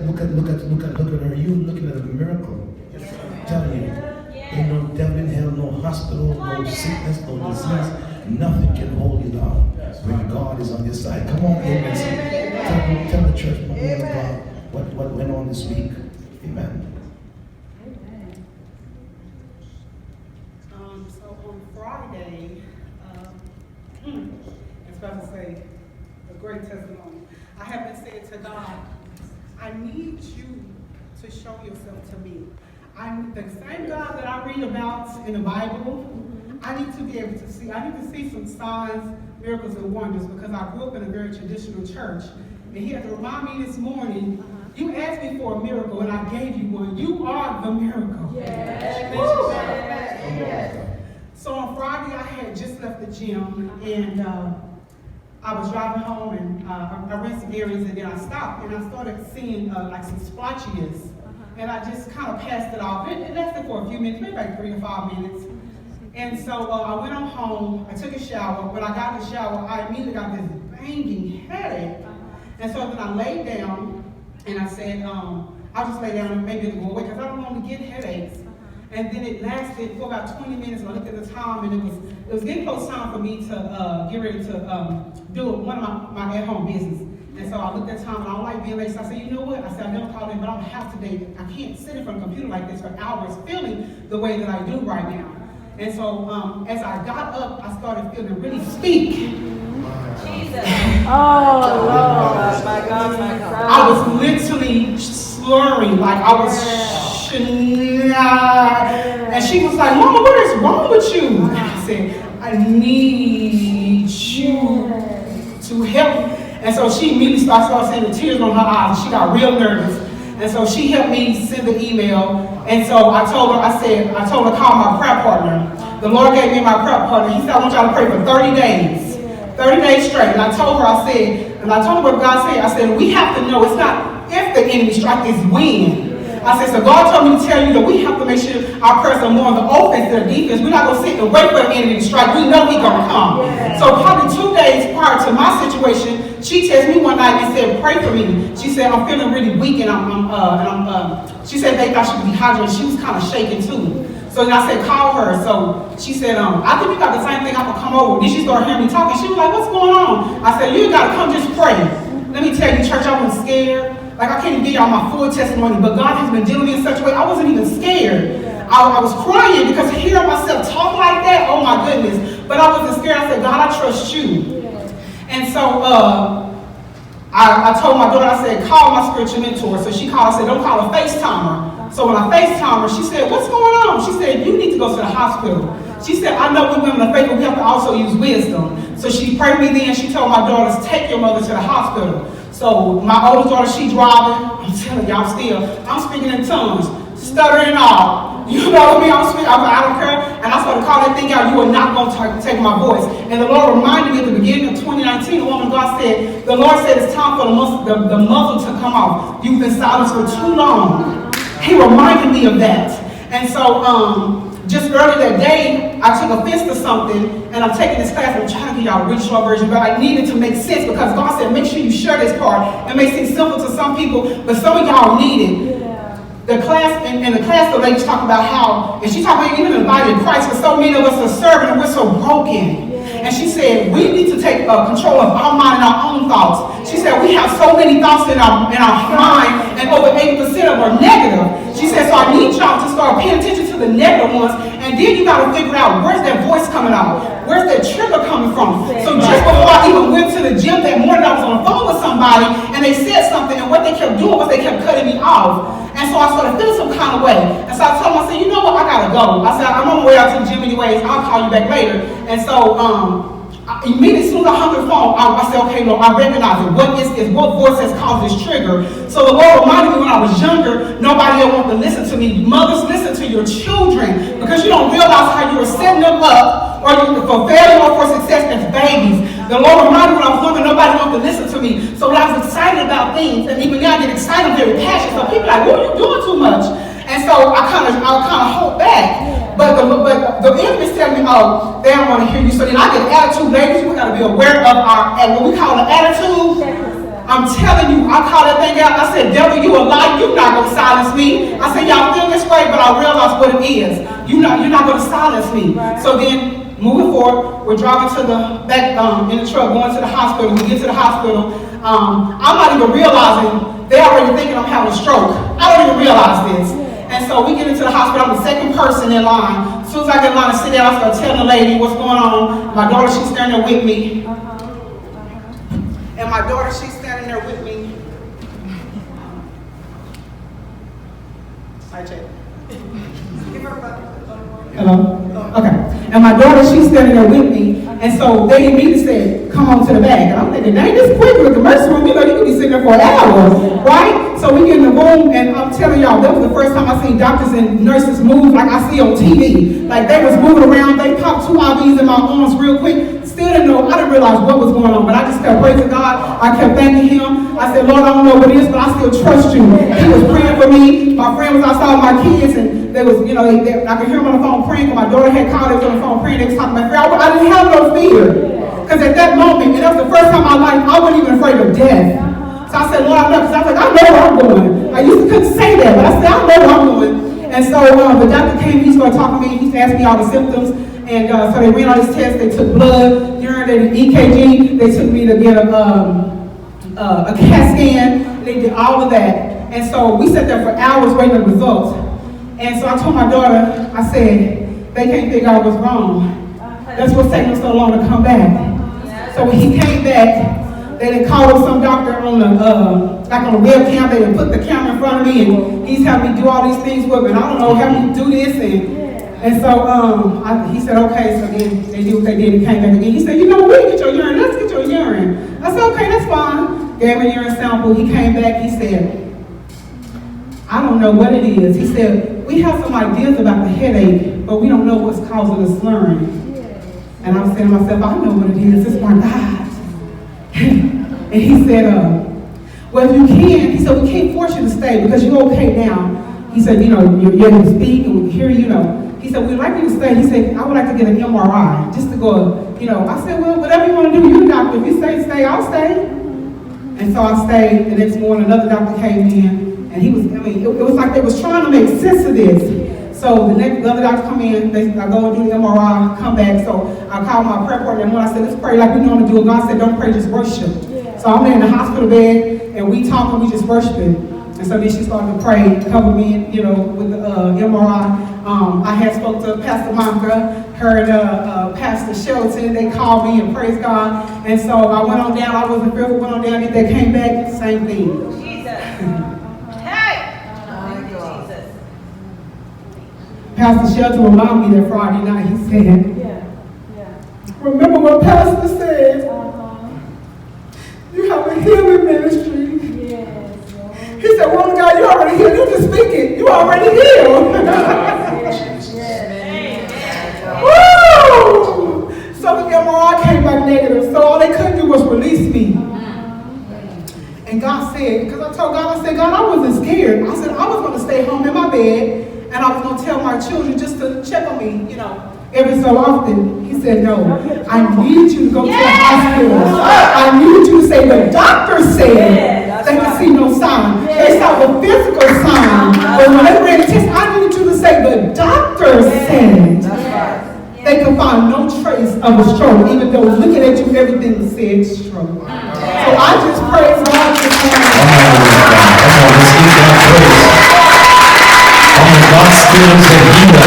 look at her. You looking at a miracle. I'm telling you, ain't no devil in hell, no hospital, no sickness, no disease. Nothing can hold you down when God is on your side. Come on, amen. Tell the church, my woman of God, what went on this week. Amen. So on Friday, I was about to say a great testimony. I have been saying to God, I need you to show yourself to me. I'm the same God that I read about in the Bible. I need to be able to see. I need to see some signs, miracles, and wonders because I grew up in a very traditional church. And he had to remind me this morning, you asked me for a miracle and I gave you one. You are the miracle. So on Friday, I had just left the gym and I was driving home and I ran some errands and then I stopped and I started seeing like some splotchiness. And I just kind of passed it off. It lasted for a few minutes, maybe like 3 to 5 minutes. And so I went on home, I took a shower. When I got in the shower, I immediately got this banging headache. And so then I laid down and I said, I'll just lay down and maybe it'll go away because I don't normally get headaches. And then it lasted for about 20 minutes and I looked at the time and it was getting close time for me to get ready to do one of my at-home business. And so I looked at the time and I don't like being late, so I said, you know what? I said, I never called in, but I don't have today. I can't sit in front of a computer like this for hours feeling the way that I do right now. And so as I got up, I started feeling really speak. Jesus. Oh, Lord. My God, my God. I was literally slurring, like I was and she was like, Mama, what is wrong with you? And I said, I need you to help me. And so she immediately started seeing the tears on her eyes. She got real nervous. And so she helped me send the email. And so I told her to call my prayer partner. The Lord gave me my prayer partner. He said, I want y'all to pray for 30 days. 30 days straight. And I told her, I told her what God said. I said, we have to know it's not if the enemy strikes, it's when. I said, so God told me to tell you that we have to make sure our prayers are more on the offense than the defense. We're not going to sit and wait for the enemy to strike. We know he's going to come. So probably 2 days prior to my situation, she texted me one night and said, pray for me. She said, I'm feeling really weak and she said they thought she was dehydrated. She was kind of shaking too. So then I said, call her. So she said, I think you got the same thing. I can come over. Then she started hearing me talking. She was like, what's going on? I said, you got to come just pray. Let me tell you, church, I wasn't scared. Like I can't even give y'all my full testimony, but God has been dealing with me in such a way, I wasn't even scared. I was crying because hearing myself talk like that, oh my goodness. But I wasn't scared. I said, God, I trust you. And so I told my daughter, I said, call my spiritual mentor. So she called, I said, don't call her, FaceTime her. So when I FaceTime her, she said, what's going on? She said, you need to go to the hospital. She said, I know we women of faith, but we have to also use wisdom. So she prayed me then. She told my daughters, take your mother to the hospital. So my oldest daughter, she driving. I'm telling y'all, I'm speaking in tongues, stuttering and all. You know what I mean? I'm like, I don't care. And I started calling that thing out, you are not going to take my voice. And the Lord reminded me at the beginning of 2019, the woman of God said, the Lord said it's time for the muzzle to come off. You've been silent for too long. He reminded me of that. And so just earlier that day, I took offense to something, and I'm taking this class, and I'm trying to give y'all a really short version, but I needed to make sense because God said, make sure you share this part. It may seem simple to some people, but some of y'all need it. The class, in the class, the lady talked about how, and she talked about even in the body of Christ, but so many of us are serving and we're so broken. And she said, we need to take control of our mind and our own thoughts. She said, we have so many thoughts in our mind, and over 80% of them are negative. She said, so I need y'all to start paying attention to the negative ones, and then you got to figure out where's that voice coming out? Where's that trigger coming from? So just before I even went to the gym that morning, I was on the phone with somebody, and they said something, and what they kept doing was they kept cutting me off. And so I started feeling some kind of way. And so I told them, I said, you know what, I gotta go. I said, I'm on my way out to the gym anyways, I'll call you back later. And so immediately, as soon as I hung the phone, I said, okay, Lord, I recognize it. What is this? What voice has caused this trigger? So the Lord reminded me when I was younger, nobody ever wanted to listen to me. Mothers, listen to your children, because you don't realize how you are setting them up for failure or for success as babies. The Lord reminded me when I was younger, nobody wanted to listen to me. So when I was excited about things, and even now I get excited, I'm very passionate. So people are like, what are you doing too much? And so I kind of hold back. But the enemy's telling me, oh, they don't want to hear you. So then I get an attitude. Ladies, we got to be aware of what we call an attitude. I'm telling you, I called that thing out. I said, devil, you a lie. You're not going to silence me. I said, y'all feel this way, but I realized what it is. You're not going to silence me. So then, moving forward, we're driving to the back in the truck, going to the hospital. We get to the hospital. I'm not even realizing they're already thinking I'm having a stroke. I don't even realize this. And so we get into the hospital. I'm the second person in line. As soon as I get in line and sit down, I start telling the lady what's going on. My daughter, she's standing there with me. And my daughter, she's standing there with me. Hi, Jay. Hello? Okay. And my daughter, she's standing there with me. And so they immediately said, come on to the back. And I'm thinking, dang, this quick with the emergency room. You know, you could be sitting there for an hour, right? So we get in the room, and I'm telling y'all, that was the first time I seen doctors and nurses move like I see on TV. Like they was moving around. They popped 2 IVs in my arms real quick. Still didn't know, I didn't realize what was going on, but I just kept praising God. I kept thanking Him. I said, Lord, I don't know what it is, but I still trust you. He was praying for me. My friend was outside with my kids, and they was, you know, I could hear them on the phone praying. My daughter had called, they was on the phone praying. They was talking about fear. I didn't have no fear. Because at that moment, and that was the first time in my life, I wasn't even afraid of death. So I said, Lord, I know, because I was like, I know where I'm going. I used to couldn't say that, but I said, I know where I'm going. And so the doctor came, he started talking to me, he asked me all the symptoms. And so they ran all these tests, they took blood, urine, they did EKG, they took me to get a CAT scan, they did all of that. And so we sat there for hours waiting on the results. And so I told my daughter, I said, they can't figure out what's wrong. That's what's taking them so long to come back. So when he came back, they didn't call up some doctor on the, like on a webcam, they didn't put the camera in front of me, and he's having me do all these things with me, and I don't know, having me do this, and so he said, okay, so then they did what they did, and came back again. He said, you know, we get your urine, let's get your urine. I said, okay, that's fine. Gave me a urine sample, he came back, he said, I don't know what it is. He said, we have some ideas about the headache, but we don't know what's causing the slurring. And I was saying to myself, I know what it is, it's my God. And he said, well, if you can, he said, we can't force you to stay because you're okay now. He said, you know, you're able to speak and we can hear you, He said, we'd like you to stay. He said, I would like to get an MRI just to go, I said, well, whatever you want to do, you're the doctor. If you say stay, I'll stay. And so I stayed. The next morning, another doctor came in, and it was like they was trying to make sense of this. So the other doctor come in, I go and do the MRI, come back. So I called my prayer partner, and I said, let's pray like we normally do. And God said, don't pray, just worship. So I'm in the hospital bed, and we talking, we just worshiping. And so then she started to pray, cover me, with the MRI. I had spoke to Pastor Monica, her and Pastor Shelton. They called me and praise God. And so I went on down. I wasn't fearful. Went on down. And they came back, same thing. Jesus. Hey. Thank you, Jesus. Pastor Shelton reminded me that Friday night. He said, remember what Pastor said? You have a healing ministry. He said, woman of God, you already healed. You just speak it. You already healed. Woo! So the MRI came back negative. So all they couldn't do was release me. And God said, because I told God, I said, God, I wasn't scared. I said, I was going to stay home in my bed, and I was going to tell my children just to check on me, every so often. He said, no, I need you to go to the hospital. I need you to say, the doctor said they can see no sign. They saw the physical sign. But when they ran the test, I need you to say, the doctor said they could find no trace of a stroke, even though looking at you, everything said stroke. So I just praise God this morning. Come on, let's give God praise. God still is a healer.